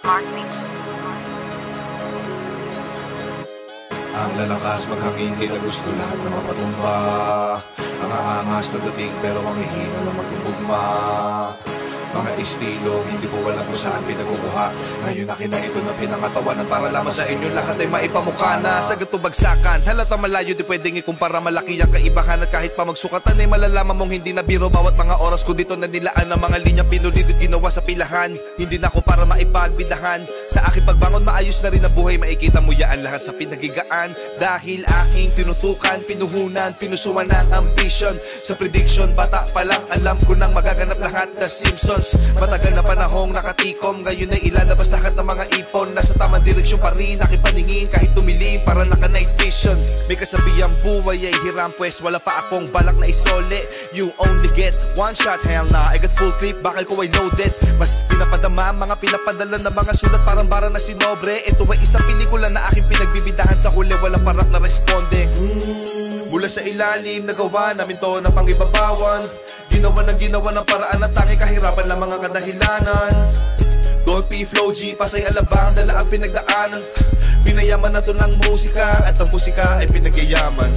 Mark Mix. Ang lalakas maghangin, di na gusto lahat na mapatumba. Ang aangas na dating pero ang hihina na matutugma. Mga estilo, hindi ko alam kung saan pinagkukuha. Ngayon akin na ito na pinangatawanan para lamang sa inyo lahat ay maipamukha na. Sa gato bagsakan, halata malayo di pwedeng ikumpara. Malaki ang kaibahan at kahit pa magsukatan ay malalaman mong hindi na biro. Bawat mga oras ko dito na nilaan ng mga linya pinulit at ginawa sa pilahan. Hindi na ako para maipagbidahan. Sa aking pagbangon maayos na rin ang buhay. Makikita mo yaan lahat sa pinagigaan. Dahil aking tinutukan, pinuhunan, pinusuan ng ambition. Sa prediction, bata pa lang alam ko nang magaganap lahat na Simpsons. Matagal na panahong nakatikom, ngayon ay ilalabas lahat ng mga ipon. Nasa tamang direksyon pa rin, aking paningin kahit tumilim para naka night vision. May kasabihang buhay ay hiram, pues wala pa akong balak na isole. You only get one shot, hell na, I got full clip, bakal ko ay loaded. Mas pinapadama, mga pinapadala na mga sulat parang bara na sinobre. Ito ay isang pelikula na aking pinagbibidahan, sa huli walang parak na responde. Mula sa ilalim, nagawa namin to na pangibabawan. Ginawa ng paraan na tangi kahirapan lang mga kadahilanan. Don't be flow G, pasay alabang, dala ang pinagdaanan. Pinayaman na to ng musika, at ang musika ay pinagyayaman.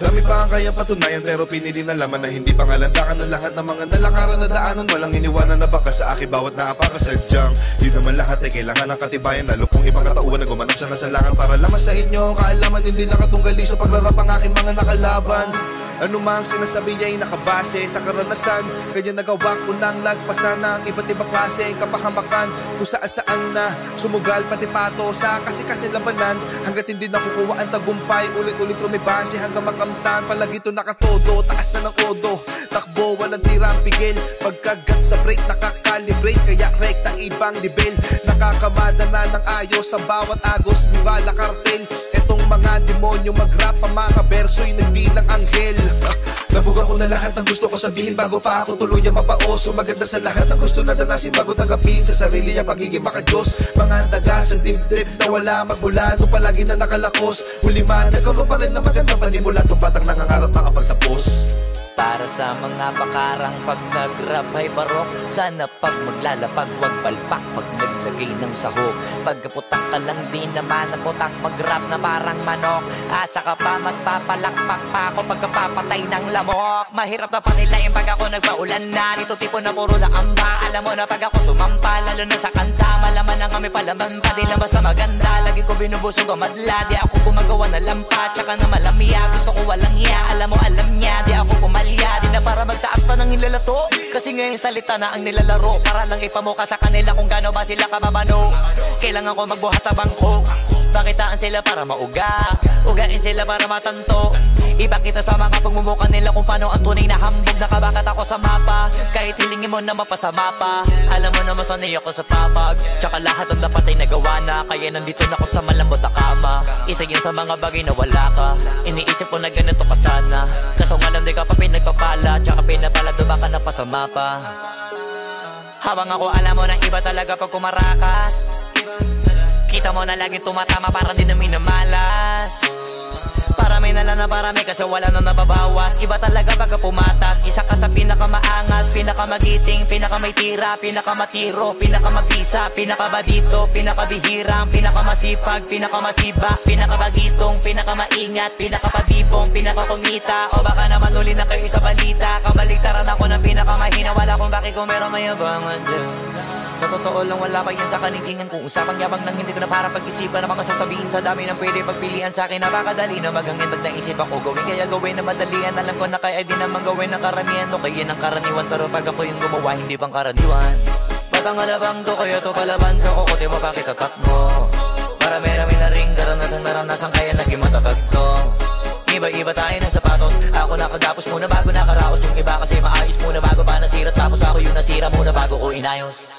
Dami pa ang kayang patunayan pero pinili na laman na hindi pangalandakan ng lahat ng mga nalakaran na daanan. Walang iniwanan na baka sa akin bawat naapakasadyang. Di naman lahat ay kailangan ng katibayan, lalo kung ibang katauhan na gumanap sa nasalangan para lamang sa inyo kaalaman. Hindi lang katunggali sa pagrarap ang aking mga nakalaban. Ano mang sinasabi ay nakabase sa karanasan, kaya nagawa ko nang lagpasan ng iba't ibang klase kapahamakan. Kung saan na sumugal pati pato sa kasi labanan. Hanggat hindi nakukuha ang tagumpay, ulit-ulit lumibase hanggang makamtan. Palagi ito nakatodo, taas na ng odo, takbo, walang tirang pigil. Pagkagat sa break, nakakalibrate, kaya rekta ibang level. Nakakamada na ng ayos sa bawat agos, viva la cartel. Etong mga demonyo mag-rap, ang mga verso'y nagbilang anghel. Nabuga ko na lahat ng gusto ko sabihin bago pa ako tuluyang mapaoso. Maganda sa lahat ng gusto na danasin bago tanggapin sa sarili ang pagiging makadiyos. Mga daga sa dibdib na wala magmula, no palagi na nakalakos. Huli man, nagkaroon pa rin na magandang panimula. Itong batang nangangarap makapagtapos. Para sa mga pakarang pag nag-rap ay barok, sana pag maglalapag wag palpak pag naglagay ng sahog. Pagkaputak ka lang din naman ang putak, mag-rap na parang manok. Asa ka pa mas papalakpak pa ako pagkapapatay ng lamok. Mahirap na panilain pag ako nagpaulan na, dito tipo na puro na amba. Alam mo na pag ako sumampa, lalo na sa kanta, malaman na kami palaman pa, di lang basta maganda. Lagi ko binubusog ang madla, di ako gumagawa na lampa, tsaka na malamya, gusto ko walang iya. Alam mo alam niya, di ako pumalya, di na para magtaas pa ng hilalato. Kasi ngayon salita na ang nilalaro, para lang ipamuka sa kanila kung gaano ba sila kababano. Kailangan ko magbuhat sa bangko, pakitaan sila para mauga, ugain sila para matanto. Ipakita sa mga pagmumuka nila kung paano ang tunay na hambog. Nakabakat ako sa mapa, kahit hilingin mo na mapasama pa. Alam mo na masanay ako sa papag, tsaka lahat ang dapat ay nagawa na. Kaya nandito na ako sa malambot na kama. Isa yan sa mga bagay na wala ka, iniisip ko na ganito ka sana. Kaso ngalam di ka pa pinagpapala, tsaka pinapalado baka napasama pa. Habang ako alam mo na iba talaga pag kumarakas, kita mo na laging tumatama para di na minamalas. Parami na lang na parami kasi wala na nababawas. Iba talaga pagka pumatas, isa ka sa pinakamaangas, pinakamagiting, pinakamay tira, pinakamatiro, pinakamabisa, pinakabadito, pinakabihirang, pinakamasipag, pinakamasiba, pinakabagitong, pinakamaingat, pinakapabibong, pinakakumita. O baka naman uli na kayo sa balita, kabaligtaran ako ng pinakamahina. Wala kung bakit kung meron mayabangan dyan. Sa totoo lang wala pa yan sa kanintingan kung usapang yabang nang hindi ko na para pag-isipan. Na mga sasabihin sa dami ng pwede pagpilian sa akin. Napakadali na maghangin pag naisip ako gawin, kaya gawin na madalian. Alam ko na kaya di naman gawin ng karamihan, o kaya ng karaniwan. Pero pag ako yung gumawa hindi pang karaniwan. Batang alabang to kaya to palaban sa kukote mo pakitatak mo. Marami-rami na ring naranasan kaya naging matatag to. Iba-iba tayo ng sapatos, ako nakagapos muna bago nakaraos. Yung iba kasi maayos muna bago pa nasira, tapos ako yung nasira muna bago ko inayos.